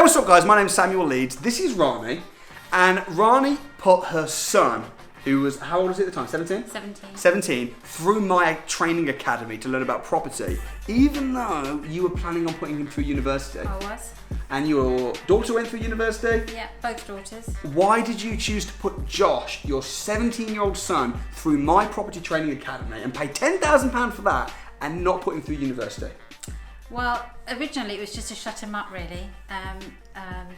Hey, what's up guys? My name's Samuel Leeds. This is Rani. And Rani put her son, who was, how old was he at the time? 17? 17, through my training academy to learn about property, even though you were planning on putting him through university. I was. And your daughter went through university? Yeah, both daughters. Why did you choose to put Josh, your 17-year-old son, through my property training academy and pay £10,000 for that and not put him through university? Well, originally it was just to shut him up, really.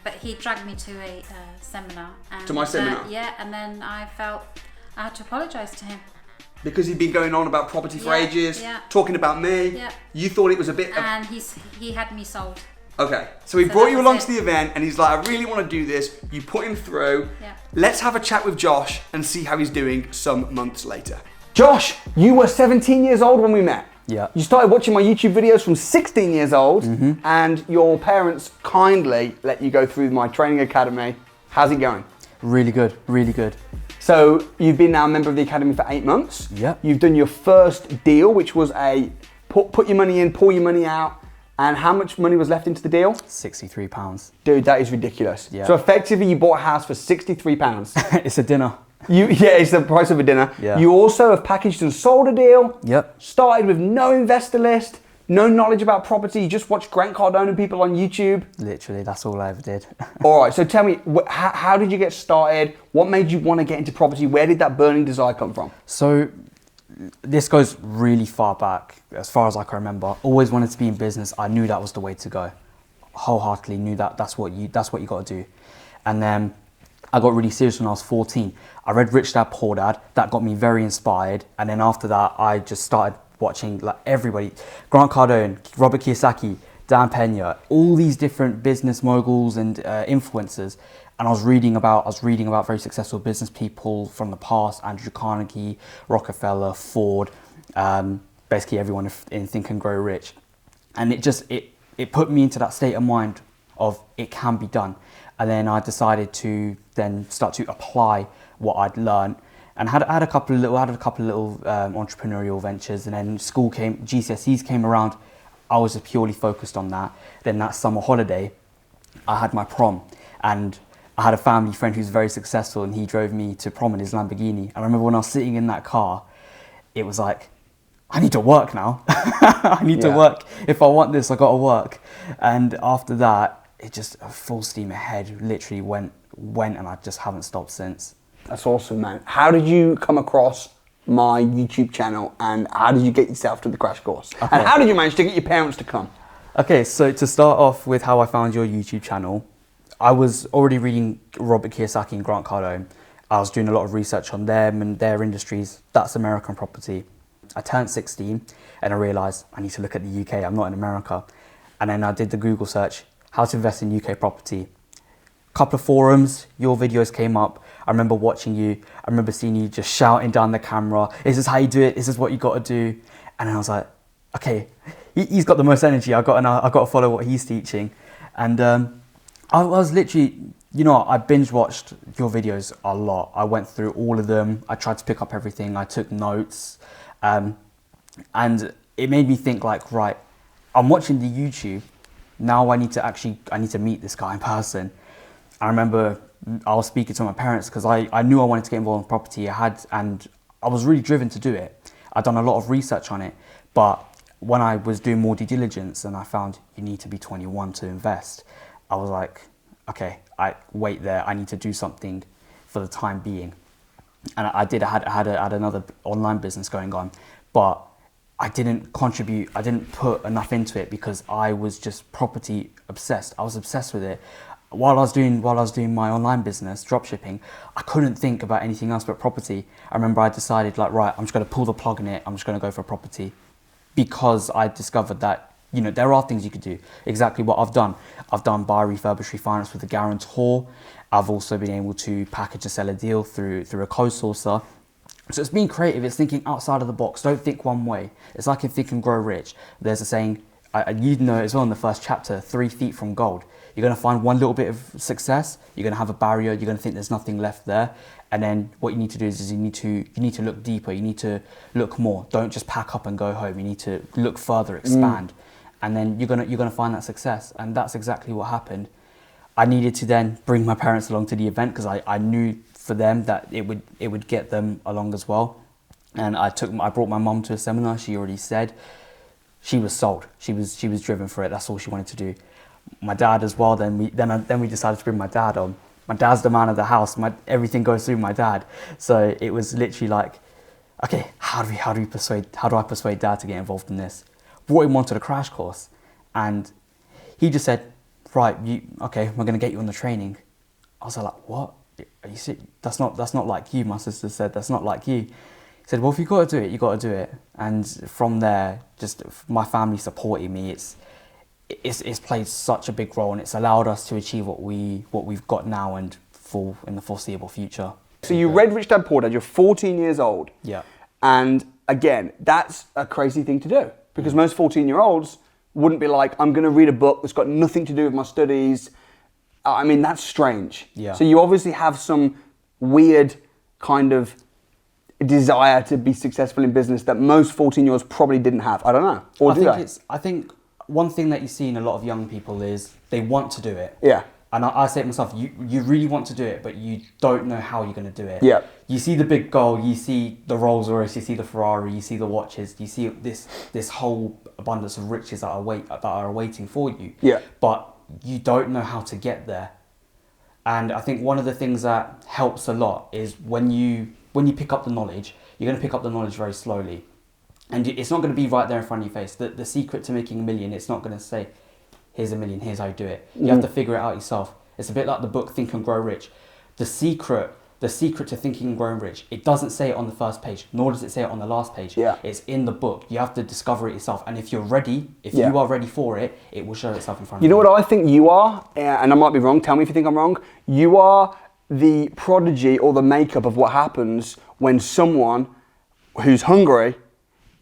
But he dragged me to a seminar. And, to my seminar? Yeah, and then I felt I had to apologise to him. Because he'd been going on about property for ages, yeah. talking about me. Yeah. You thought it was a bit... And he had me sold. Okay, so he brought you along to the event and he's like, I really want to do this. You put him through. Yeah. Let's have a chat with Josh and see how he's doing some months later. Josh, you were 17 years old when we met. Yeah. You started watching my YouTube videos from 16 years old, and your parents kindly let you go through my training academy. How's it going? Really good, really good. So you've been now a member of the academy for 8 months. Yeah. You've done your first deal, which was a put your money in, pull your money out. And how much money was left into the deal? £63. Dude, that is ridiculous. Yeah. So effectively you bought a house for £63. It's a dinner. Yeah, it's the price of a dinner. Yeah. You also have packaged and sold a deal. Yep. Started with no investor list, no knowledge about property. You just watched Grant Cardone and people on YouTube. Literally, that's all I ever did. All right, so tell me, how did you get started? What made you want to get into property? Where did that burning desire come from? So this goes really far back, as far as I can remember. Always wanted to be in business. I knew that was the way to go. Wholeheartedly knew that that's what you got to do. And then I got really serious when I was 14. I read Rich Dad Poor Dad. That got me very inspired. And then after that, I just started watching like everybody. Grant Cardone, Robert Kiyosaki, Dan Pena, all these different business moguls and influencers. And I was reading about very successful business people from the past: Andrew Carnegie, Rockefeller, Ford, basically everyone in Think and Grow Rich. And it put me into that state of mind of it can be done. And then I decided to then start to apply what I'd learned, and had a couple of little entrepreneurial ventures. And then GCSEs came around. I was just purely focused on that. Then that summer holiday, I had my prom, and I had a family friend who's very successful, and he drove me to prom in his Lamborghini. I remember when I was sitting in that car, it was like, I need to work now. I need to work. If I want this, I got to work. And after that, it just full steam ahead. Literally went, and I just haven't stopped since. That's awesome, man. How did you come across my YouTube channel, and how did you get yourself to the crash course? Okay. And how did you manage to get your parents to come? Okay, so to start off with how I found your YouTube channel, I was already reading Robert Kiyosaki and Grant Cardone. I was doing a lot of research on them and their industries. That's American property. I turned 16 and I realised I need to look at the UK. I'm not in America. And then I did the Google search, how to invest in UK property. Couple of forums, your videos came up. I remember watching you. I remember seeing you just shouting down the camera, "This is how you do it. This is what you got to do." And I was like, okay, he's got the most energy. I got to follow what he's teaching. And I was literally, I binge watched your videos a lot. I went through all of them. I tried to pick up everything. I took notes, and it made me think like, right, I'm watching the YouTube. Now I need to meet this guy in person. I remember I was speaking to my parents because I knew I wanted to get involved in property. And I was really driven to do it. I'd done a lot of research on it, but when I was doing more due diligence and I found you need to be 21 to invest, I was like, okay, I need to do something for the time being. And I had another online business going on, but I didn't contribute. I didn't put enough into it because I was just property obsessed. I was obsessed with it. While I was doing my online business, dropshipping, I couldn't think about anything else but property. I remember I decided like, right, I'm just going to pull the plug in it. I'm just going to go for property, because I discovered that, there are things you could do. Exactly what I've done. I've done buy, refurbish, refinance with a guarantor. I've also been able to package and sell a deal through a co-sourcer. So it's being creative. It's thinking outside of the box. Don't think one way. It's like in Think and Grow Rich. There's a saying, as well in the first chapter, 3 feet from gold. You're going to find one little bit of success. You're going to have a barrier. You're going to think there's nothing left there. And then what you need to do is you need to look deeper. You need to look more. Don't just pack up and go home. You need to look further, expand. And then you're gonna find that success. And that's exactly what happened. I needed to then bring my parents along to the event because I knew for them that it would get them along as well. And I brought my mum to a seminar. She already said she was sold. She was driven for it. That's all she wanted to do. My dad as well. Then we decided to bring my dad on. My dad's the man of the house. Everything goes through my dad. So it was literally like, okay, how do I persuade dad to get involved in this? Brought him onto the crash course, and he just said, right, okay, we're going to get you on the training. I was like, what? Are you serious? That's not like you. My sister said, that's not like you. He said, well, if you got to do it, you got to do it. And from there, just my family supporting me, it's played such a big role, and it's allowed us to achieve what we've got now and in the foreseeable future. So you read Rich Dad Poor Dad, you're 14 years old. Yeah. And again, that's a crazy thing to do, because most 14-year-olds wouldn't be like, I'm going to read a book that's got nothing to do with my studies. I mean, that's strange. Yeah. So you obviously have some weird kind of desire to be successful in business that most 14-year-olds probably didn't have. I don't know. Or do they? I think one thing that you see in a lot of young people is they want to do it. Yeah. And I say it myself, you really want to do it, but you don't know how you're going to do it. Yeah. You see the big goal, you see the Rolls Royce, you see the Ferrari, you see the watches, you see this whole abundance of riches that are waiting for you. Yeah. But you don't know how to get there. And I think one of the things that helps a lot is when you pick up the knowledge, you're going to pick up the knowledge very slowly. And it's not going to be right there in front of your face. The secret to making $1 million, it's not going to say, here's $1 million, here's how you do it. You have to figure it out yourself. It's a bit like the book Think and Grow Rich. The secret to thinking and growing rich, it doesn't say it on the first page, nor does it say it on the last page. Yeah. It's in the book. You have to discover it yourself. And if you're ready, you are ready for it, it will show itself in front of you. You know what I think you are, and I might be wrong, tell me if you think I'm wrong. You are the prodigy or the makeup of what happens when someone who's hungry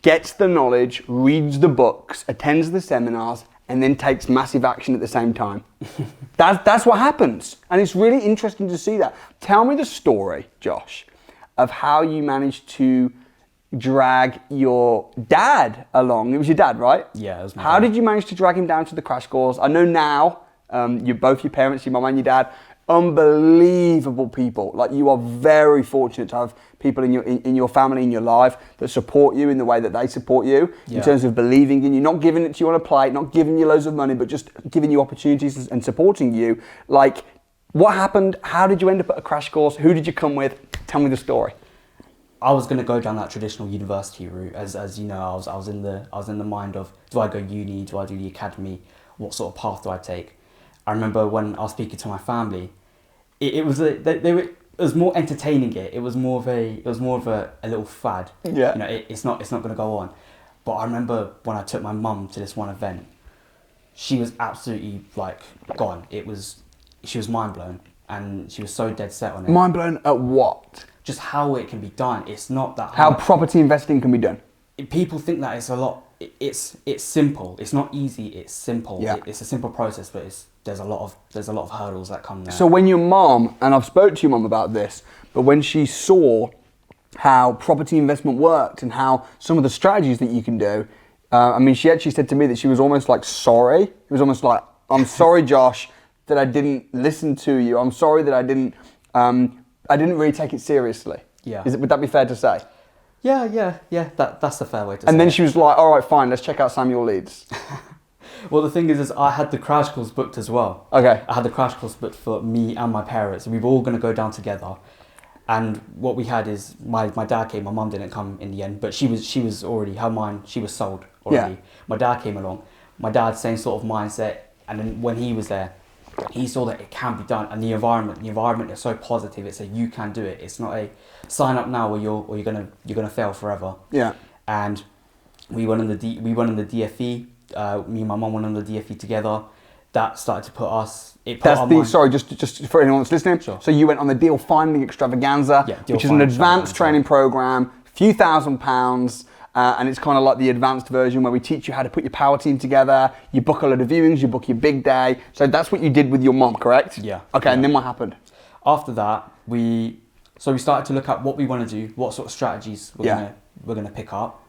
gets the knowledge, reads the books, attends the seminars, and then takes massive action at the same time. That's what happens. And it's really interesting to see that. Tell me the story, Josh, of how you managed to drag your dad along. It was your dad, right? Yeah, it was my How dad. did you manage to drag him down to the crash course? I know now, both your parents, your mum and your dad, unbelievable people. Like, you are very fortunate to have people in your family, in your life, that support you in the way that they support you, in terms of believing in you, not giving it to you on a plate, not giving you loads of money, but just giving you opportunities and supporting you. Like, what happened? How did you end up at a crash course? Who did you come with? Tell me the story. I was going to go down that traditional university route, as you know. I was in the mind of, do I go uni? Do I do the academy? What sort of path do I take? I remember when I was speaking to my family, it was more entertaining. It was more of a little fad. Yeah. You know, it's not going to go on. But I remember when I took my mum to this one event, she was absolutely like gone. She was mind blown, and she was so dead set on it. Mind blown at what? Just how it can be done. It's not that How hard. property investing can be done. People think that it's a lot. It's simple. It's not easy. It's simple. Yeah. It's a simple process, but there's a lot of hurdles that come there. So when your mom, and I've spoke to your mom about this, but when she saw how property investment worked and how some of the strategies that you can do, I mean, she actually said to me that she was almost like sorry. It was almost like, I'm sorry, Josh, that I didn't listen to you. I'm sorry that I didn't really take it seriously. Yeah. Would that be fair to say? Yeah. That's a fair way to say And then it. she was like, all right, fine, let's check out Samuel Leeds. Well, the thing is I had the crash course booked as well. Okay. I had the crash course booked for me and my parents. We were all going to go down together. And what we had is my dad came. My mum didn't come in the end, but she was already, her mind, she was sold already. Yeah. My dad came along. My dad, same sort of mindset. And then when he was there, he saw that it can be done. And the environment is so positive. It's a you can do it. It's not a sign up now or you're gonna fail forever. Yeah. And we went on the DFE. Me and my mum went on the DFE together. That started to put us. Sorry, just for anyone that's listening. Sure. So you went on the Deal Finding Extravaganza, which is an advanced training program, few £1,000s, and it's kind of like the advanced version where we teach you how to put your power team together. You book a load of viewings, you book your big day. So that's what you did with your mum, correct? Yeah. Okay, yeah. And then what happened? After that, we started to look at what we want to do, what sort of strategies we're gonna pick up,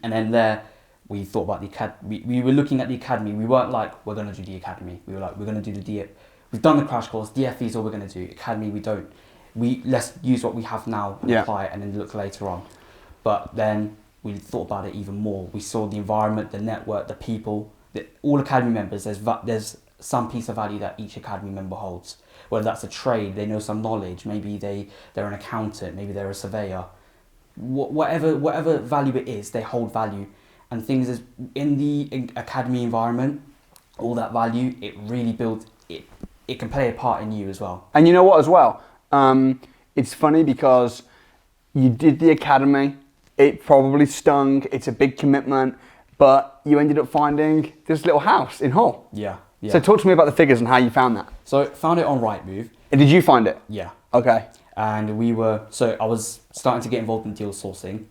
and then there. We thought about the academy. We were looking at the academy. We weren't like, we're going to do the academy. We were like, we're going to do the DF. we've done the crash course. DFE is all we're going to do. Academy, we don't. Let's use what we have now and apply it, and then look later on. But then we thought about it even more. We saw the environment, the network, the people. All Academy members. There's some piece of value that each Academy member holds. Whether that's a trade, they know some knowledge. Maybe they're an accountant. Maybe they're a surveyor. Whatever value it is, they hold value. And things is in the Academy environment, all that value, it really builds. It can play a part in you as well. And you know what as well? It's funny because you did the Academy, it probably stung, it's a big commitment, but you ended up finding this little house in Hull. Yeah. So talk to me about the figures and how you found that. So found it on Rightmove. And did you find it? Yeah. Okay. And I was starting to get involved in deal sourcing,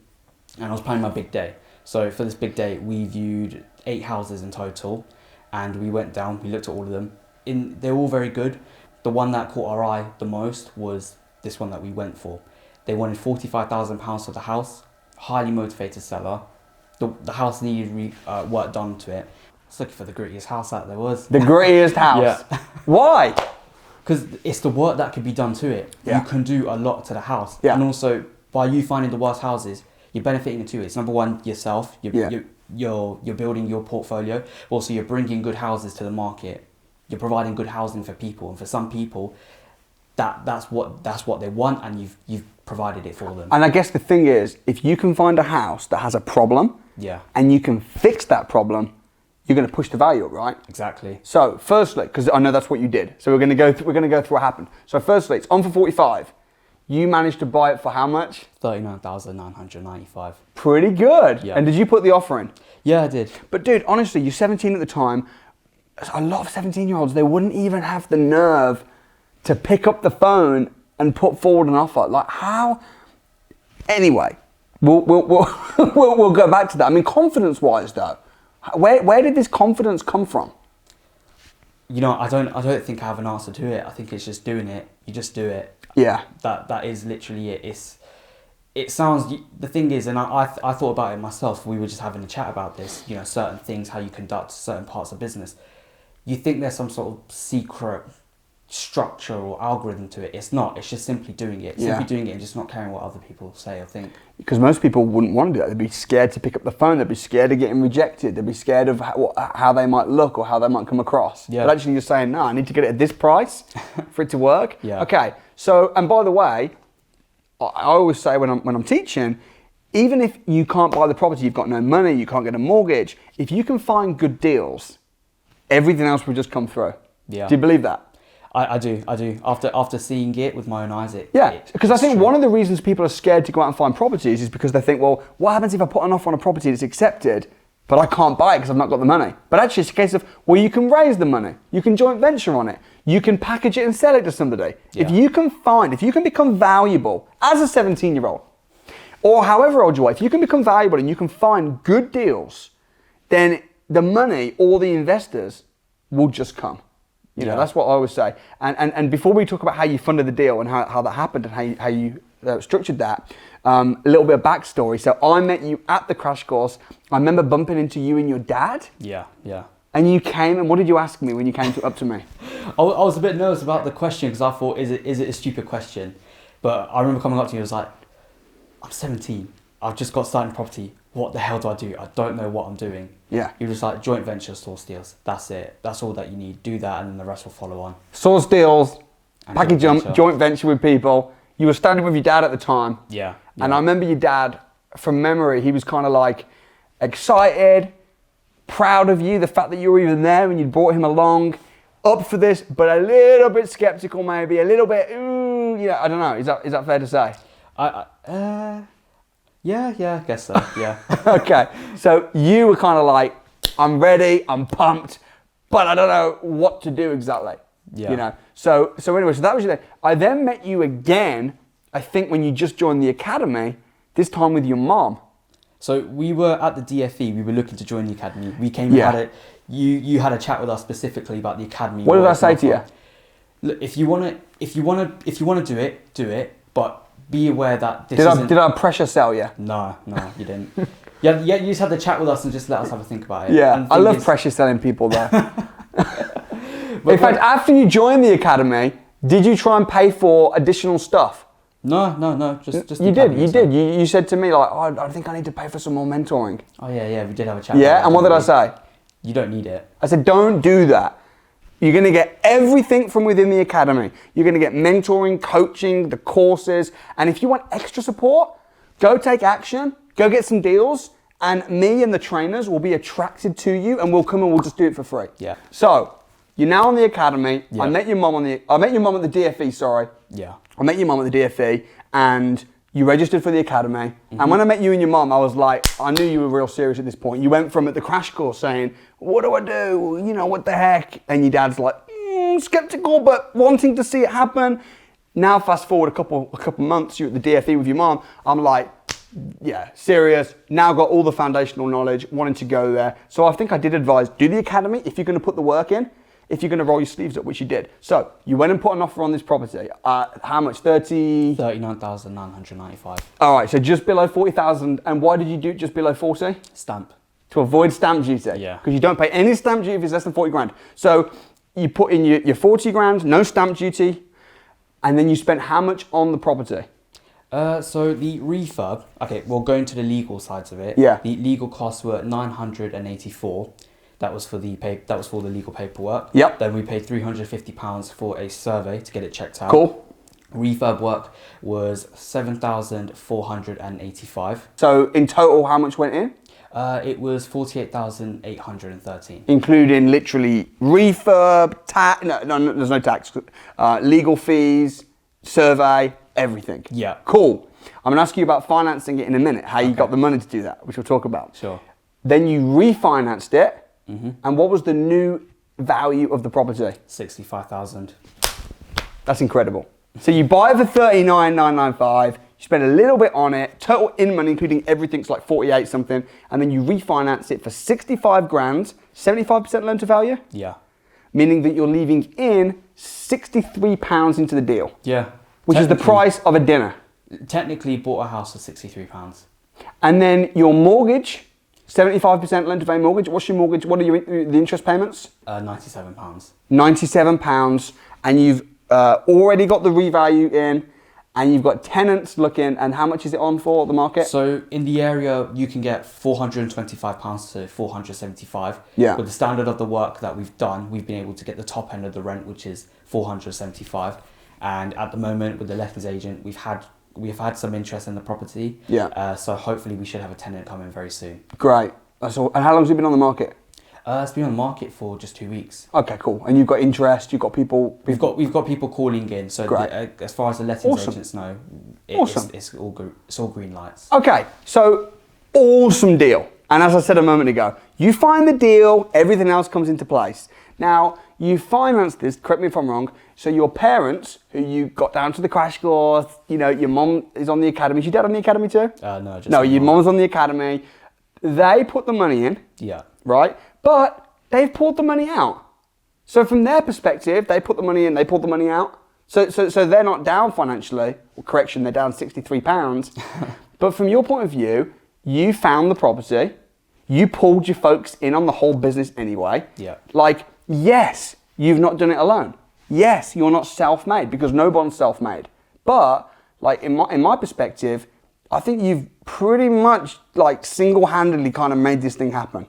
and I was planning my big day. So for this big day, we viewed 8 houses in total, and we went down, we looked at all of them. They're all very good. The one that caught our eye the most was this one that we went for. They wanted £45,000 for the house, highly motivated seller. The house needed work done to it. I was looking for the grittiest house that there was. The grittiest house? Yeah. Why? Because it's the work that could be done to it. Yeah. You can do a lot to the house. Yeah. And also, by you finding the worst houses, you're benefiting in 2 ways. Number one, yourself. You're building your portfolio. Also, you're bringing good houses to the market. You're providing good housing for people, and for some people, that's what they want, and you've provided it for them. And I guess the thing is, if you can find a house that has a problem, and you can fix that problem, you're going to push the value up, right? Exactly. So, firstly, because I know that's what you did, so we're going to go through what happened. So, firstly, it's on for 45. You managed to buy it for how much? 39,995. Pretty good. Yeah. And did you put the offer in? Yeah, I did. But dude, honestly, you're 17 at the time. A lot of 17-year-olds, they wouldn't even have the nerve to pick up the phone and put forward an offer. Like how? Anyway, we'll go back to that. I mean, confidence-wise, though, where did this confidence come from? You know, I don't think I have an answer to it. I think it's just doing it. You just do it. Yeah. That is literally it. It sounds, the thing is, and I thought about it myself. We were just having a chat about this. You know, certain things, how you conduct certain parts of business. You think there's some sort of secret structure or algorithm to it. It's not. It's just simply doing it. Simply doing it and just not caring what other people say or think. Because most people wouldn't want to do that. They'd be scared to pick up the phone. They'd be scared of getting rejected. They'd be scared of how they might look or how they might come across. Yeah. But actually you're saying, no, I need to get it at this price for it to work. Yeah. Okay. So, and by the way, I always say when I'm teaching, even if you can't buy the property, you've got no money, you can't get a mortgage, if you can find good deals, everything else will just come through. Yeah. Do you believe that? I do. After seeing it with my own eyes, because I think one of the reasons people are scared to go out and find properties is because they think, well, what happens if I put an offer on a property that's accepted, but I can't buy it because I've not got the money? But actually, it's a case of, well, you can raise the money, you can joint venture on it, you can package it and sell it to somebody. Yeah. If you can become valuable as a 17-year-old, or however old you are, if you can become valuable and you can find good deals, then the money or the investors will just come. You know, that's what I always say. And before we talk about how you funded the deal and how that happened and how you structured that, a little bit of backstory. So I met you at the crash course. I remember bumping into you and your dad. Yeah. And you came, and what did you ask me when you came up to me? I was a bit nervous about the question because I thought, is it a stupid question? But I remember coming up to you, I was like, I'm 17. I've just got started in property. What the hell do? I don't know what I'm doing. Yeah. You're just like, joint venture, source deals. That's it. That's all that you need. Do that and then the rest will follow on. Source deals, package joint venture with people. You were standing with your dad at the time. Yeah. And I remember your dad, from memory, he was kind of like excited, proud of you, the fact that you were even there and you'd brought him along, up for this, but a little bit skeptical maybe, a little bit, I don't know. Is that fair to say? Yeah, I guess so, yeah. Okay, so you were kind of like, I'm ready, I'm pumped, but I don't know what to do exactly. Yeah. You know. So anyway, so that was your day. I then met you again, I think when you just joined the academy, this time with your mom. So we were at the DFE, we were looking to join the academy. We came and had it. You had a chat with us specifically about the academy. What did I say to you? Look, if you wanna do it, but be aware that this isn't... Did I pressure sell you? No, you didn't. Yeah, you just had the chat with us and just let us have a think about it. Yeah, I love pressure selling people though. In fact, after you joined the academy, did you try and pay for additional stuff? No. Just you did. You said to me like, oh, I think I need to pay for some more mentoring. Oh yeah. We did have a chat. Yeah, and what did I say? You don't need it. I said, don't do that. You're going to get everything from within the academy. You're going to get mentoring, coaching, the courses, and if you want extra support, go take action, go get some deals, and me and the trainers will be attracted to you, and we'll come and we'll just do it for free. Yeah. So you're now on the academy. Yeah. I met your mum at the DFE. Sorry. Yeah. I met your mum at the DFE, and you registered for the academy. Mm-hmm. And when I met you and your mum, I was like, I knew you were real serious at this point. You went from at the crash course saying, what do I do? You know, what the heck? And your dad's like, skeptical, but wanting to see it happen. Now, fast forward a couple months, you're at the DFE with your mum. I'm like, yeah, serious. Now got all the foundational knowledge, wanting to go there. So I think I did advise, do the academy if you're going to put the work in, if you're going to roll your sleeves up, which you did. So you went and put an offer on this property. How much? 39,995. All right, so just below 40,000. And why did you do it just below 40? Stamp. To avoid stamp duty. Yeah. Because you don't pay any stamp duty if it's less than 40 grand. So you put in your 40 grand, no stamp duty, and then you spent how much on the property? So the refurb, okay, we'll go into the legal sides of it. Yeah. The legal costs were 984. That was for the legal paperwork. Yep. Then we paid £350 for a survey to get it checked out. Cool. Refurb work was 7,485. So in total, how much went in? It was 48,813. Including literally refurb, no, there's no tax, legal fees, survey, everything. Yeah. Cool. I'm going to ask you about financing it in a minute, how you got the money to do that, which we'll talk about. Sure. Then you refinanced it, and what was the new value of the property? 65,000. That's incredible. So you buy it for 39,995, you spend a little bit on it, total in money, including everything's like 48 something, and then you refinance it for 65 grand, 75% loan to value? Yeah. Meaning that you're leaving in £63 into the deal. Yeah. Which is the price of a dinner. Technically bought a house for £63. And then your mortgage, 75% loan to value mortgage. What's your mortgage? What are the interest payments? £97. £97, and you've already got the revalue in, and you've got tenants looking, and how much is it on for the market? So in the area, you can get £425 to £475. Yeah. With the standard of the work that we've done, we've been able to get the top end of the rent, which is £475. And at the moment, with the lettings agent, we've had some interest in the property. Yeah. So hopefully we should have a tenant come in very soon. Great. That's all. And how long has it been on the market? It's been on the market for just 2 weeks. Okay, cool. And you've got interest. You've got people. We've got people calling in. So as far as the lettings agents know, it's all green lights. Okay, so awesome deal. And as I said a moment ago, you find the deal, everything else comes into place. Now, you financed this, correct me if I'm wrong, so your parents, who you got down to the crash course, you know, your mum is on the academy. Is your dad on the academy too? No, just No, your mum's on the academy. They put the money in. Yeah. Right? But they've pulled the money out. So from their perspective, they put the money in, they pulled the money out. So they're not down financially. Well, correction, they're down £63. But from your point of view, you found the property, you pulled your folks in on the whole business anyway. Yeah. Like, yes, you've not done it alone. Yes, you're not self-made, because no one's self-made. But like in my perspective, I think you've pretty much like single-handedly kind of made this thing happen.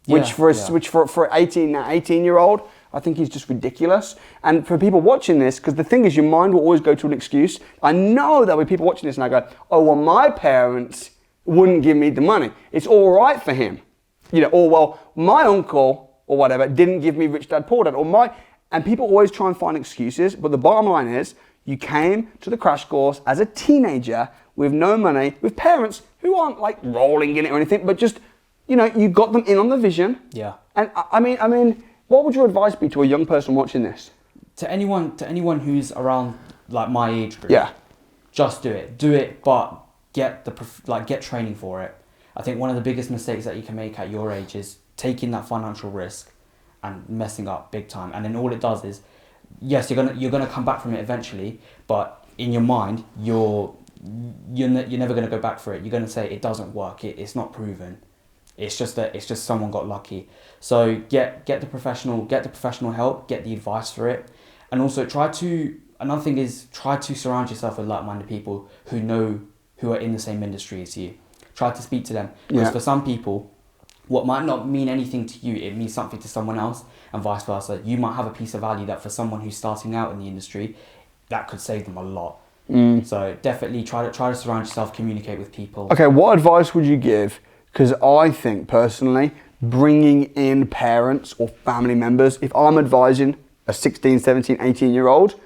Which for 18-year-old, I think is just ridiculous. And for people watching this, because the thing is, your mind will always go to an excuse. I know there'll be people watching this and I go, oh, well, my parents wouldn't give me the money. It's all right for him. You know, or well, my uncle or whatever didn't give me rich dad, poor dad, and people always try and find excuses. But the bottom line is, you came to the crash course as a teenager with no money, with parents who aren't like rolling in it or anything, but just, you know, you got them in on the vision. Yeah. And I mean, what would your advice be to a young person watching this? To anyone who's around like my age group. Yeah. Just do it, but get training for it. I think one of the biggest mistakes that you can make at your age is taking that financial risk and messing up big time. And then all it does is, yes, you're gonna come back from it eventually, but in your mind, you're never gonna go back for it. You're gonna say it doesn't work. It's not proven. It's just someone got lucky. So get the professional help, get the advice for it, and also another thing is try to surround yourself with like-minded people who are in the same industry as you. Try to speak to them, because for some people, what might not mean anything to you, it means something to someone else, and vice versa. You might have a piece of value that for someone who's starting out in the industry, that could save them a lot. So definitely try to surround yourself, communicate with people. Okay, what advice would you give? Because I think personally, bringing in parents or family members, if I'm advising a 16, 17, 18-year-old,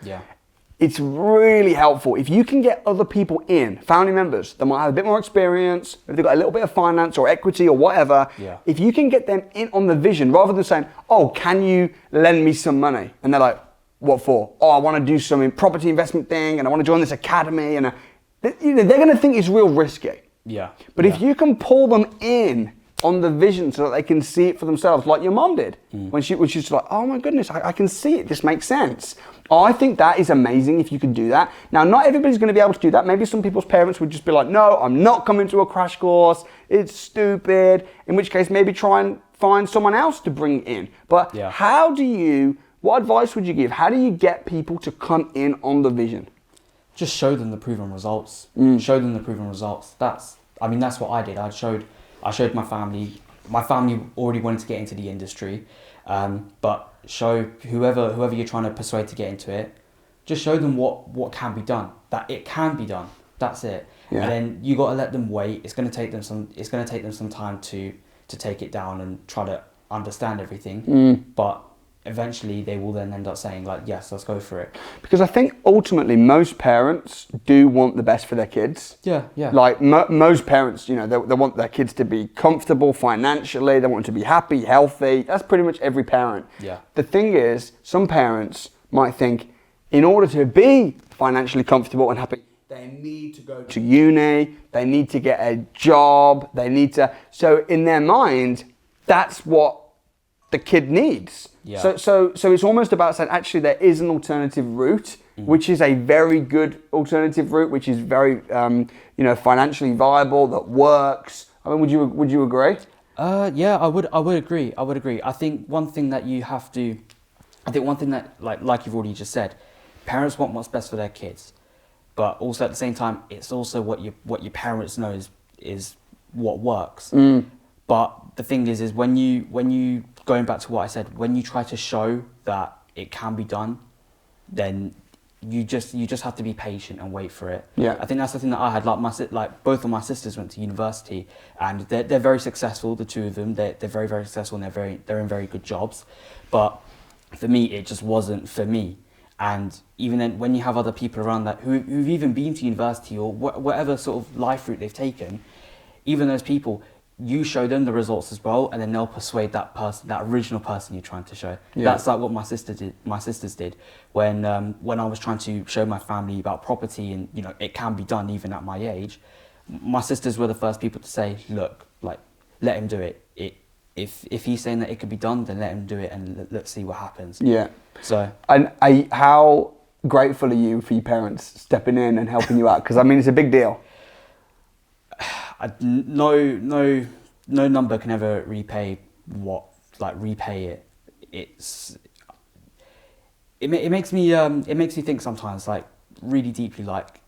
it's really helpful. If you can get other people in, family members that might have a bit more experience, if they've got a little bit of finance or equity or whatever, if you can get them in on the vision, rather than saying, oh, can you lend me some money? And they're like, what for? Oh, I want to do some property investment thing and I want to join this academy. And they're going to think it's real risky. But if you can pull them in on the vision so that they can see it for themselves, like your mom did, when she's like, oh my goodness, I can see it, this makes sense. I think that is amazing if you can do that. Now, not everybody's going to be able to do that. Maybe some people's parents would just be like, no, I'm not coming to a crash course, it's stupid, in which case maybe try and find someone else to bring in. But what advice would you give? How do you get people to come in on the vision? Just show them the proven results. Show them the proven results. That's what I did. I showed my family. My family already wanted to get into the industry, but show whoever you're trying to persuade to get into it. Just show them what can be done. That it can be done. That's it. And then you got to let them wait. It's going to take them some time to take it down and try to understand everything. But eventually they will then end up saying like, yes, let's go for it. Because I think ultimately most parents do want the best for their kids. Like most parents, they want their kids to be comfortable financially, they want them to be happy, healthy. That's pretty much every parent. The thing is, some parents might think in order to be financially comfortable and happy, they need to go to uni, they need to get a job, so in their mind, that's what the kid needs. So it's almost about saying, actually, there is an alternative route, which is a very good alternative route, which is very, financially viable, that works. I mean, would you agree? Yeah, I would agree. I think one thing that like you've already just said, parents want what's best for their kids, but also at the same time, it's also what your parents know is what works. But the thing is when you going back to what I said, when you try to show that it can be done, then you just have to be patient and wait for it. I think that's the thing that I had. Like both of my sisters went to university, and they're very successful. The two of them, they're very, very successful, and they're in very good jobs. But for me, it just wasn't for me. And even then, when you have other people around that who've even been to university or whatever sort of life route they've taken, even those people, you show them the results as well, and then they'll persuade that person, that original person you're trying to show. That's like what my sisters did when I was trying to show my family about property, and it can be done even at my age. My sisters were the first people to say, look, like, let him do it. If he's saying that it could be done, then let him do it, and let's see what happens. So, and how grateful are you for your parents stepping in and helping you out? Because I mean, it's a big deal. No number can ever repay it. It makes me think sometimes, like, really deeply, like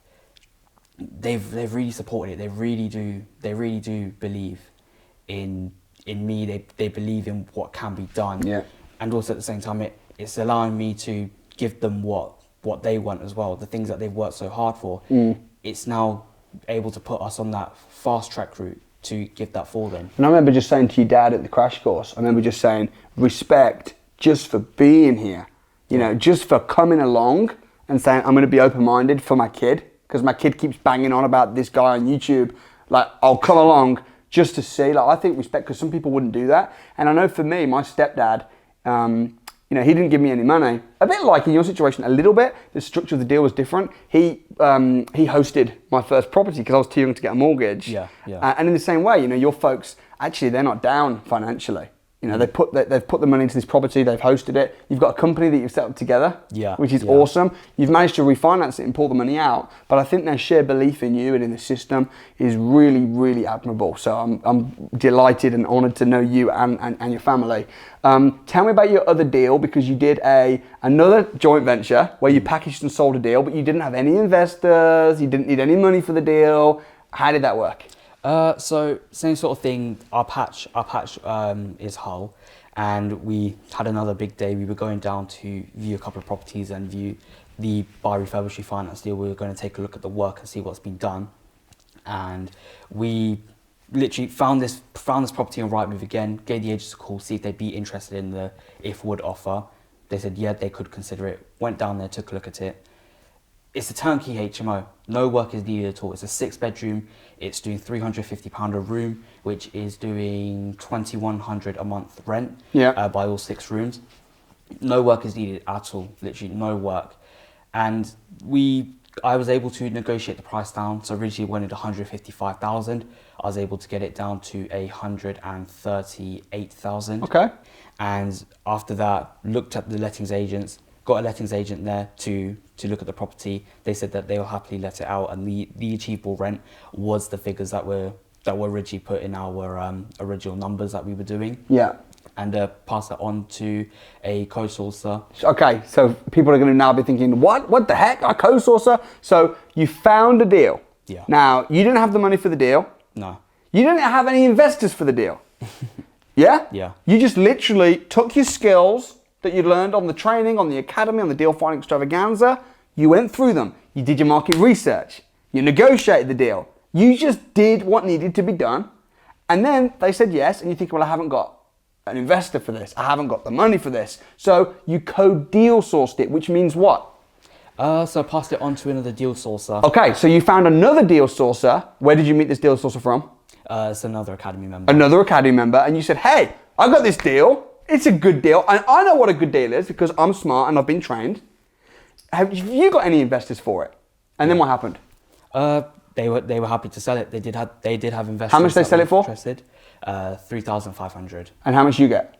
they've really supported it. They really do believe in me. They believe in what can be done. And also at the same time, it's allowing me to give them what they want as well, the things that they've worked so hard for. It's now able to put us on that fast track route to give that for them. And I remember just saying to your dad at the crash course, I remember just saying, respect just for being here, just for coming along and saying, I'm going to be open-minded for my kid, because my kid keeps banging on about this guy on YouTube. Like, I'll come along just to see. Like, I think respect, because some people wouldn't do that. And I know for me, my stepdad, he didn't give me any money. A bit like in your situation, a little bit. The structure of the deal was different. He hosted my first property because I was too young to get a mortgage. And in the same way, your folks, actually, they're not down financially. You know, they've put the money into this property, they've hosted it. You've got a company that you've set up together, which is awesome. You've managed to refinance it and pull the money out. But I think their shared belief in you and in the system is really, really admirable. So I'm delighted and honoured to know you and your family. Tell me about your other deal, because you did another joint venture where you packaged and sold a deal, but you didn't have any investors, you didn't need any money for the deal. How did that work? So same sort of thing. Our patch is Hull, and we had another big day. We were going down to view a couple of properties and view the buy refurbish refinance deal. We were going to take a look at the work and see what's been done, and we literally found this property on Rightmove again. Gave the agents a call, see if they'd be interested in the if would offer. They said yeah, they could consider it. Went down there, took a look at it. It's a turnkey HMO. No work is needed at all. It's a 6-bedroom. It's doing £350 a room, which is doing £2,100 a month rent by all 6 rooms. No work is needed at all. Literally no work. And I was able to negotiate the price down. So originally wanted 155,000. I was able to get it down to 138,000. Okay. And after that, looked at the lettings agents. Got a lettings agent there to look at the property. They said that they will happily let it out, and the achievable rent was the figures that were originally put in our original numbers that we were doing. Yeah. And pass that on to a co-sourcer. Okay, so people are going to now be thinking, what the heck, a co-sourcer? So you found a deal. Yeah. Now, you didn't have the money for the deal. No. You didn't have any investors for the deal. Yeah? Yeah. You just literally took your skills that you learned on the training, on the academy, on the deal finding extravaganza. You went through them. You did your market research. You negotiated the deal. You just did what needed to be done. And then they said yes, and you think, well, I haven't got an investor for this. I haven't got the money for this. So you co-deal sourced it, which means what? So I passed it on to another deal sourcer. Okay, so you found another deal sourcer. Where did you meet this deal sourcer from? It's another academy member. Another academy member, and you said, hey, I've got this deal. It's a good deal, and I know what a good deal is because I'm smart and I've been trained. Have you got any investors for it? And then what happened? They were happy to sell it. They did have investors. How much they sell it for? Interested. 3,500. And how much you get?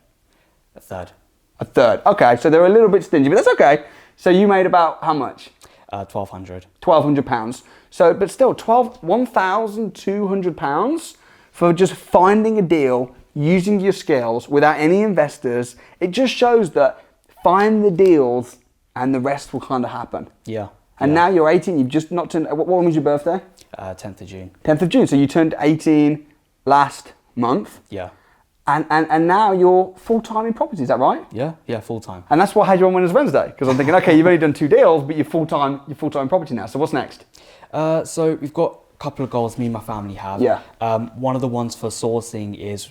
A third. A third. Okay, so they're a little bit stingy, but that's okay. So you made about how much? 1,200. £1,200. So, but still, £1,200 for just finding a deal, using your skills without any investors. It just shows that find the deals and the rest will kind of happen. Yeah. And now you're 18, you've just not turned, what was your birthday? 10th of June. 10th of June, so you turned 18 last month. Yeah. And now you're full-time in property, is that right? Yeah, full-time. And that's what had you on Winners Wednesday, because I'm thinking, okay, you've only done 2 deals, but you're full-time in property now, so what's next? So we've got a couple of goals me and my family have. Yeah. One of the ones for sourcing is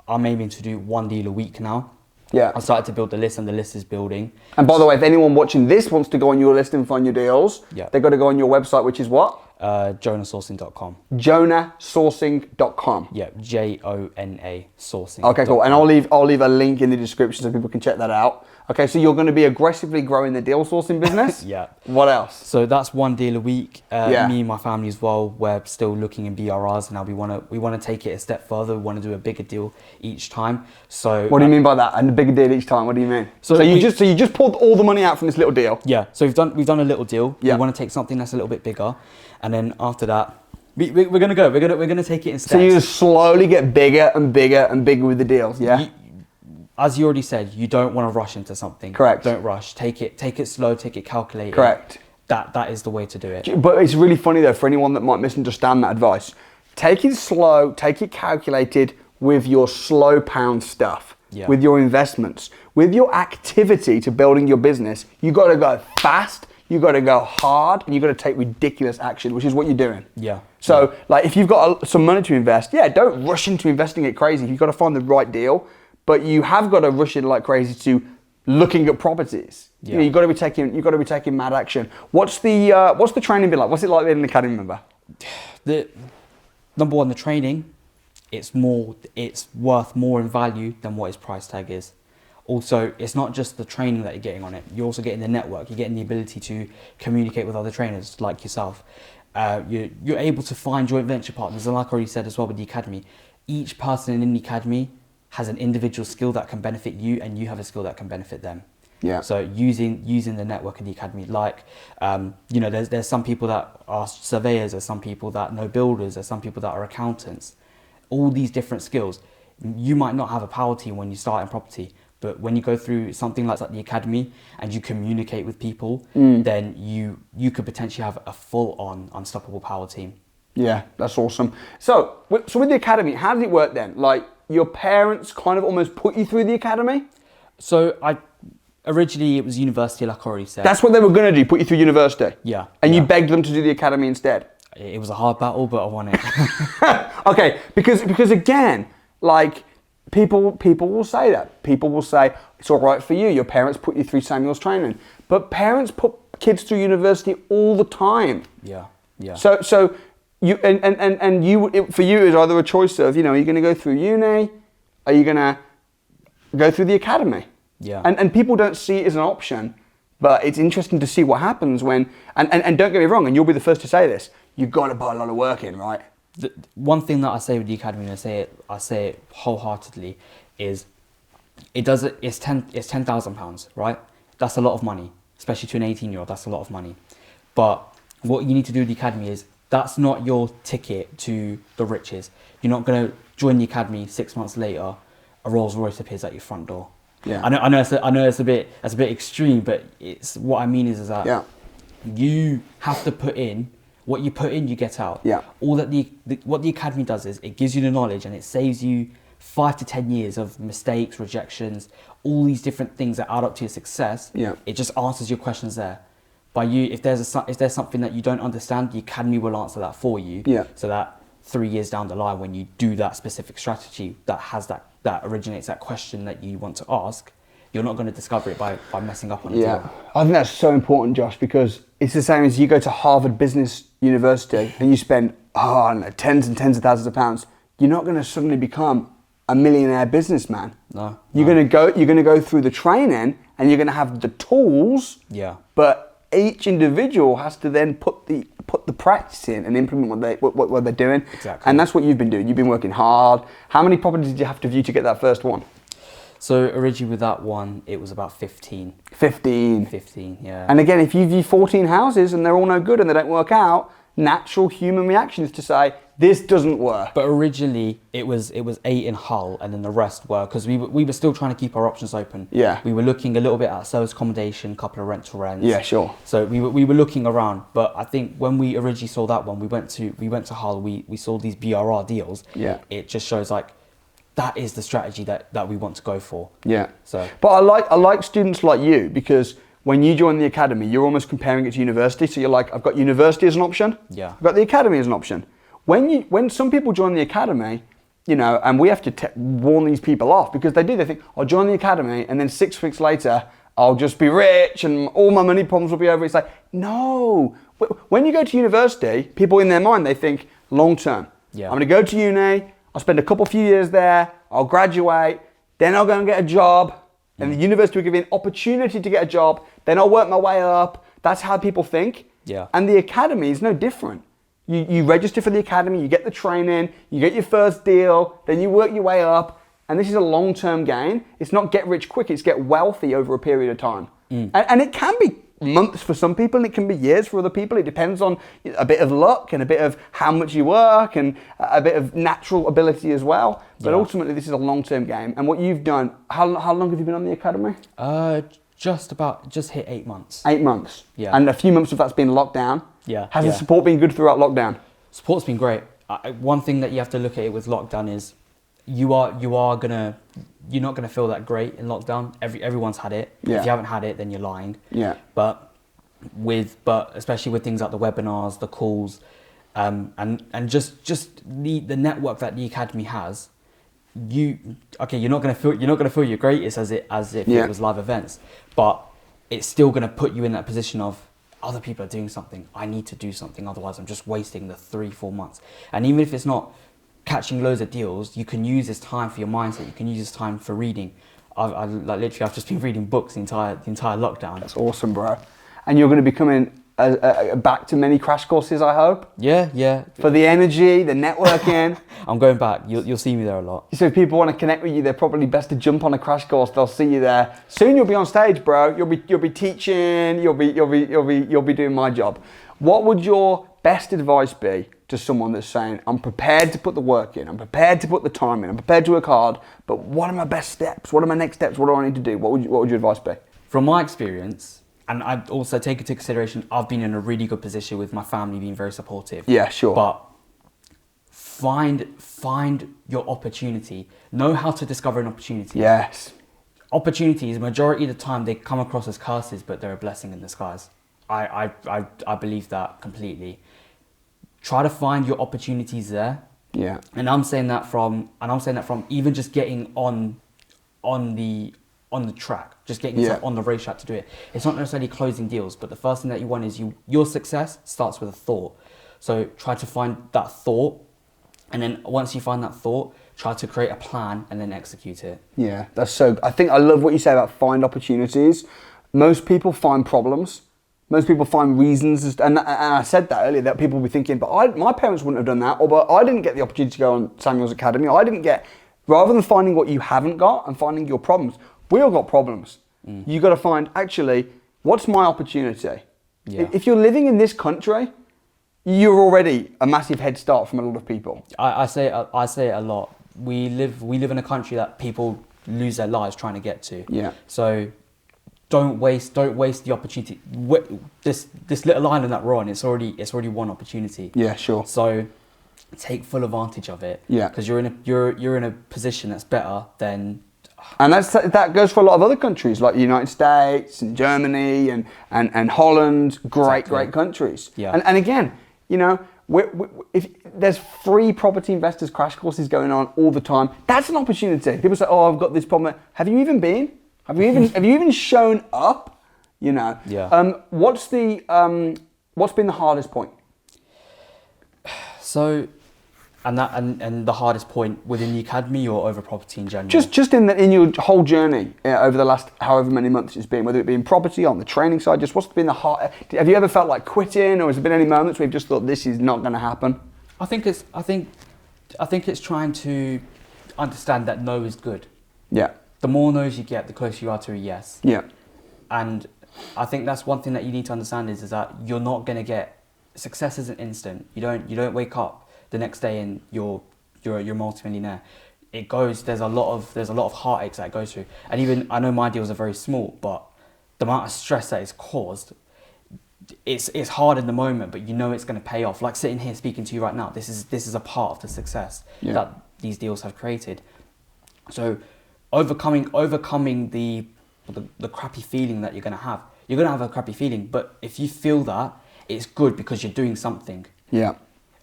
I'm aiming to do 1 deal a week now. Yeah. I started to build the list, and the list is building. And by the way, if anyone watching this wants to go on your list and find your deals, they've got to go on your website, which is what? JonahSourcing.com. JonahSourcing.com. Yeah, JONA sourcing. Okay, cool. And I'll leave a link in the description so people can check that out. Okay, so you're going to be aggressively growing the deal sourcing business? Yeah. What else? So that's 1 deal a week. Me and my family as well, we're still looking in BRRs now. We want to take it a step further. We want to do a bigger deal each time. So what do you mean by that? And a bigger deal each time? What do you mean? So you just pulled all the money out from this little deal? Yeah. So we've done a little deal. Yeah. We want to take something that's a little bit bigger, and then after that, we're gonna take it in steps. So you just slowly get bigger and bigger and bigger with the deals, yeah? As you already said, you don't want to rush into something. Correct. Don't rush. Take it slow. Take it calculated. Correct. That is the way to do it. But it's really funny though for anyone that might misunderstand that advice. Take it slow. Take it calculated with your slow pound stuff. Yeah. With your investments, with your activity to building your business. You got to go fast. You got to go hard, and you got to take ridiculous action, which is what you're doing. Yeah. So, like, if you've got some money to invest, don't rush into investing it crazy. You've got to find the right deal. But you have got to rush in like crazy to looking at properties. Yeah. You know, you've got to be taking mad action. What's the training been like? What's it like being an academy member? The number one, the training, it's worth more in value than what its price tag is. Also, it's not just the training that you're getting on it. You're also getting the network. You're getting the ability to communicate with other trainers like yourself. You're able to find joint venture partners, and like I already said as well with the academy, each person in the academy has an individual skill that can benefit you, and you have a skill that can benefit them. Yeah. So using the network of the academy, like, you know, there's some people that are surveyors, there's some people that know builders, there's some people that are accountants. All these different skills. You might not have a power team when you start in property, but when you go through something like the academy and you communicate with people, then you could potentially have a full-on unstoppable power team. Yeah, that's awesome. So with the academy, how did it work then? Like, your parents kind of almost put you through the academy? So originally it was university, like I already said. That's what they were going to do, put you through university? Yeah. And you begged them to do the academy instead? It was a hard battle, but I won it. Okay, because again, like, people will say that. People will say, it's all right for you, your parents put you through Samuel's training. But parents put kids through university all the time. Yeah, yeah. So you and you, for you, it was either a choice of, you know, are you going to go through uni? Are you going to go through the academy? Yeah. And people don't see it as an option, but it's interesting to see what happens when, and don't get me wrong, and you'll be the first to say this, you've got to put a lot of work in, right? The one thing that I say with the academy, and I say it wholeheartedly, is it's £10,000, right? That's a lot of money, especially to an 18-year-old. That's a lot of money. But what you need to do with the academy is, that's not your ticket to the riches. You're not going to join the academy 6 months later, a Rolls Royce appears at your front door. Yeah. I know it's a bit extreme, but it's what I mean is that you have to put in. What you put in, you get out. Yeah. All that what the academy does is it gives you the knowledge, and it saves you 5 to 10 years of mistakes, rejections, all these different things that add up to your success. Yeah. It just answers your questions there. By you, if there's something that you don't understand, the academy will answer that for you. Yeah. So that 3 years down the line, when you do that specific strategy that originates that question that you want to ask, you're not going to discover it by messing up on it. Yeah, I think that's so important, Josh, because it's the same as you go to Harvard Business University and you spend, I don't know, tens and tens of thousands of pounds. You're not going to suddenly become a millionaire businessman. No. You're going to go through the training and you're going to have the tools. Yeah. But each individual has to then put the practice in and implement what they're doing. Exactly. And that's what you've been doing. You've been working hard. How many properties did you have to view to get that first one? So originally with that one, it was about 15. 15, yeah. And again, if you view 14 houses and they're all no good and they don't work out, natural human reaction is to say, this doesn't work. But originally it was 8 in Hull, and then the rest were, because we were still trying to keep our options open. Yeah. We were looking a little bit at service accommodation, a couple of rental rents. Yeah, sure. So we were looking around, but I think when we originally saw that one, we went to Hull, we saw these BRR deals. Yeah. It just shows like, that is the strategy that we want to go for. Yeah. So, but I like students like you, because when you join the academy, you're almost comparing it to university. So you're like, I've got university as an option. Yeah. I've got the academy as an option. When some people join the academy, you know, and we have to warn these people off, because they think, I'll join the academy and then 6 weeks later, I'll just be rich and all my money problems will be over. It's like, no. When you go to university, people in their mind, they think long term. Yeah. I'm going to go to uni. I'll spend a few years there, I'll graduate, then I'll go and get a job, and the university will give me an opportunity to get a job, then I'll work my way up. That's how people think. Yeah. And the academy is no different. You register for the academy, you get the training, you get your first deal, then you work your way up, and this is a long-term gain. It's not get rich quick, it's get wealthy over a period of time. And it can be months for some people and it can be years for other people. It depends on a bit of luck and a bit of how much you work and a bit of natural ability as well. But ultimately this is a long-term game. And what you've done, how long have you been on the academy? Just hit 8 months. 8 months. Yeah. And a few months of that's been locked down. Yeah. Has the support been good throughout lockdown? Support's been great. One thing that you have to look at it with lockdown is you're not gonna feel that great in lockdown. Everyone's had it. Yeah. If you haven't had it, then you're lying. Yeah. But especially with things like the webinars, the calls, and just the network that the academy has, you're not gonna feel your greatest as if it was live events, but it's still gonna put you in that position of, other people are doing something, I need to do something, otherwise I'm just wasting the 3-4 months. And even if it's not catching loads of deals, you can use this time for your mindset, you can use this time for reading. I've just been reading books the entire lockdown. That's awesome, bro. And you're going to be becoming back to many crash courses, I hope. Yeah. For the energy, the networking. I'm going back. You'll see me there a lot. So if people want to connect with you, they're probably best to jump on a crash course. They'll see you there. Soon you'll be on stage, bro. You'll be teaching. You'll be doing my job. What would your best advice be to someone that's saying, I'm prepared to put the work in, I'm prepared to put the time in, I'm prepared to work hard, but what are my best steps? What are my next steps? What do I need to do? What would your advice be? From my experience, and I also take into consideration, I've been in a really good position with my family being very supportive. Yeah, sure. But find your opportunity. Know how to discover an opportunity. Yes. Opportunities, majority of the time, they come across as curses, but they're a blessing in disguise. I believe that completely. Try to find your opportunities there. Yeah. And I'm saying that from even just getting on the track, just getting yourself on the racetrack to do it. It's not necessarily closing deals, but the first thing that you want is your success starts with a thought. So try to find that thought, and then once you find that thought, try to create a plan and then execute it. Yeah, I think I love what you say about find opportunities. Most people find problems. Most people find reasons, and I said that earlier, that people will be thinking, but my parents wouldn't have done that, or but I didn't get the opportunity to go on Samuel's Academy. Rather than finding what you haven't got and finding your problems, we all got problems. You got to find, actually, what's my opportunity? Yeah. If you're living in this country, you're already a massive head start from a lot of people. I say it a lot. We live in a country that people lose their lives trying to get to. Yeah. So don't waste the opportunity. This little island that we're on, it's already one opportunity. Yeah, sure. So take full advantage of it. Yeah. Because you're in a position that's better than. And that goes for a lot of other countries like the United States and Germany and Holland. Great countries. Yeah. And again, you know, if there's free property investors crash courses going on all the time, that's an opportunity. People say, "Oh, I've got this problem." Have you even been? Have you even shown up? You know. Yeah. What's been the hardest point? So, and the hardest point within the academy or over property in general? Just in your whole journey over the last however many months it's been, whether it be in property, on the training side, just what's been the hard? Have you ever felt like quitting, or has there been any moments where you've just thought this is not going to happen? I think it's trying to understand that no is good. Yeah. The more no's you get, the closer you are to a yes. Yeah. And I think that's one thing that you need to understand is that you're not going to get success isn't instant. You don't wake up the next day and you're a multimillionaire. There's a lot of heartaches that it goes through. And even I know my deals are very small, but the amount of stress that it's caused, it's hard in the moment, but you know it's going to pay off. Like sitting here speaking to you right now, this is a part of the success that these deals have created. So overcoming the crappy feeling that you're going to have. You're going to have a crappy feeling, but if you feel that, it's good because you're doing something. Yeah.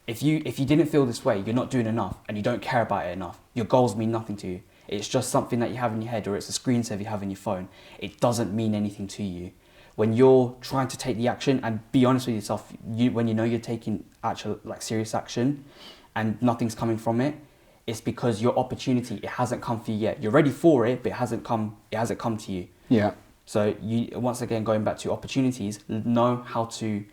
If you didn't feel this way, you're not doing enough and you don't care about it enough. Your goals mean nothing to you. It's just something that you have in your head, or it's a screensaver you have in your phone. It doesn't mean anything to you. When you're trying to take the action and be honest with yourself, when you know you're taking actual serious action and nothing's coming from it, it's because your opportunity, it hasn't come for you yet. You're ready for it, but it hasn't come to you. Yeah. So you, once again, going back to opportunities, know how to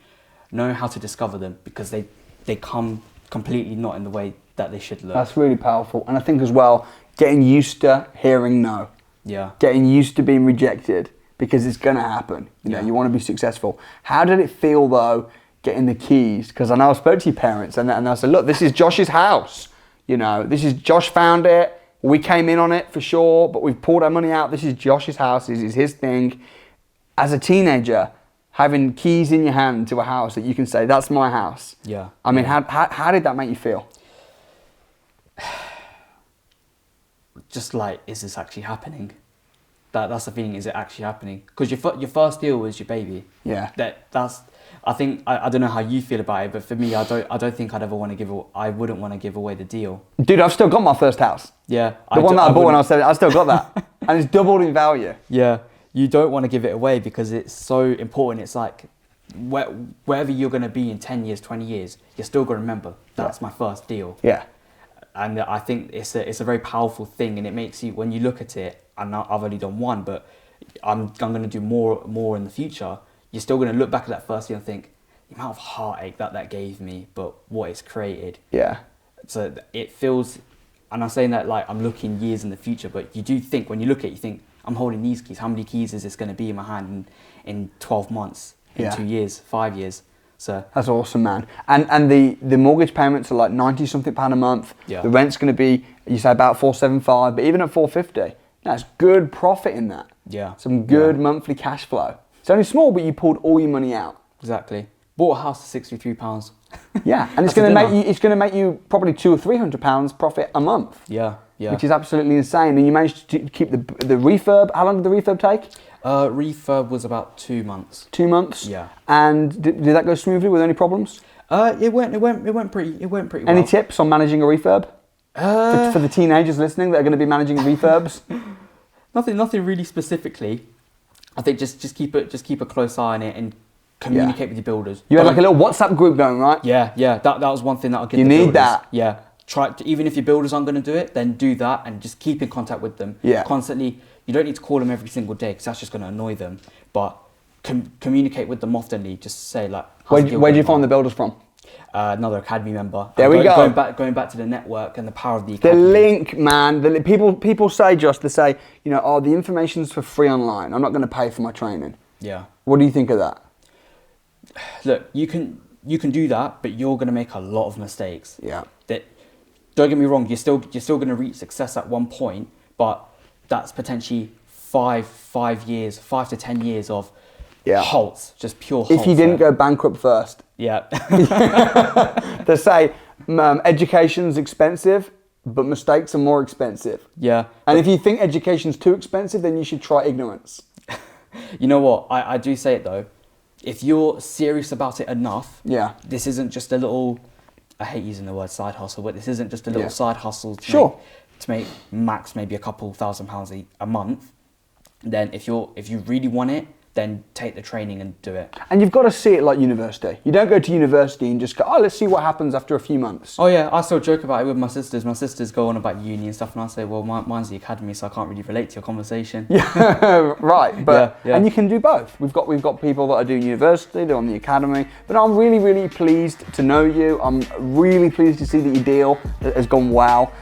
discover them, because they come completely not in the way that they should look. That's really powerful. And I think as well, getting used to hearing no. Yeah. Getting used to being rejected, because it's going to happen. You know, you want to be successful. How did it feel though, getting the keys? Because I know I spoke to your parents and I said, look, this is Josh's house. You know, this is Josh found it. We came in on it for sure, but we've pulled our money out. This is Josh's house. This is his thing. As a teenager, having keys in your hand to a house that you can say, that's my house. Yeah. I mean, how did that make you feel? Just like, is this actually happening? That's the feeling. Is it actually happening? Because your first deal was your baby. Yeah. That's. I think I don't know how you feel about it, but for me, I don't think I wouldn't want to give away the deal. Dude, I've still got my first house. Yeah. The one that I bought when I was 7, I still got that. And it's doubled in value. Yeah. You don't want to give it away because it's so important. It's like wherever you're going to be in 10 years, 20 years, you're still going to remember that's my first deal. Yeah. And I think it's a very powerful thing, and it makes you, when you look at it, and I've only done one, but I'm going to do more in the future. You're still going to look back at that first deal and think, amount of heartache that gave me, but what it's created. Yeah. So it feels, and I'm saying that like I'm looking years in the future, but you do think, when you look at it, you think, I'm holding these keys. How many keys is this going to be in my hand in 12 months, in 2 years, 5 years? So that's awesome, man. And the mortgage payments are like 90 something pound a month. Yeah. The rent's going to be, you say about 475, but even at 450, that's good profit in that. Yeah. Some good monthly cash flow. It's only small, but you pulled all your money out. Exactly. Bought a house for £63. Yeah, and it's going to make you probably £200 or £300 profit a month. Yeah, yeah. Which is absolutely insane. And you managed to keep the refurb. How long did the refurb take? Refurb was about 2 months. 2 months. Yeah. And did that go smoothly? Were there any problems? It went pretty well. Any tips on managing a refurb? For the teenagers listening that are going to be managing refurbs? Nothing really specifically. I think just keep a close eye on it and communicate with your builders. You had like a little WhatsApp group going, right? Yeah. That was one thing that I'll give you the builders. need that. Yeah. Even if your builders aren't going to do it, then do that and just keep in contact with them. Yeah. Constantly. You don't need to call them every single day because that's just going to annoy them. But communicate with them oftenly. Just say like. Where did you find the builders from? Another academy member. There we go. Going back to the network and the power of the academy. The link, man. People say, Josh, they say, the information's for free online. I'm not going to pay for my training. Yeah. What do you think of that? Look, you can do that, but you're going to make a lot of mistakes. Yeah. Don't get me wrong. You're still going to reach success at one point, but that's potentially 5 to 10 years of halts, just pure halts. If you didn't go bankrupt first. Yeah. They say education's expensive, but mistakes are more expensive. Yeah. And if you think education's too expensive, then you should try ignorance. You know what? I do say it though. If you're serious about it enough, this isn't just a little, I hate using the word side hustle, but this isn't just a little side hustle to make max maybe a couple £1,000 a month. Then if you really want it, then take the training and do it. And you've got to see it like university. You don't go to university and just go, let's see what happens after a few months. Oh yeah, I still joke about it with my sisters. My sisters go on about uni and stuff and I say, well, mine's the academy, so I can't really relate to your conversation. Yeah, right. But and you can do both. We've got people that are doing university, they're on the academy. But I'm really, really pleased to know you. I'm really pleased to see that your deal has gone well.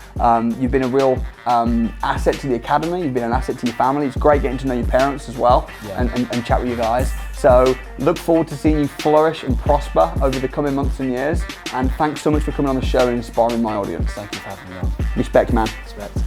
You've been a real asset to the academy. You've been an asset to your family. It's great getting to know your parents as well and chat with you guys. So look forward to seeing you flourish and prosper over the coming months and years. And thanks so much for coming on the show and inspiring my audience. Thank you for having me on. Respect, man. Respect.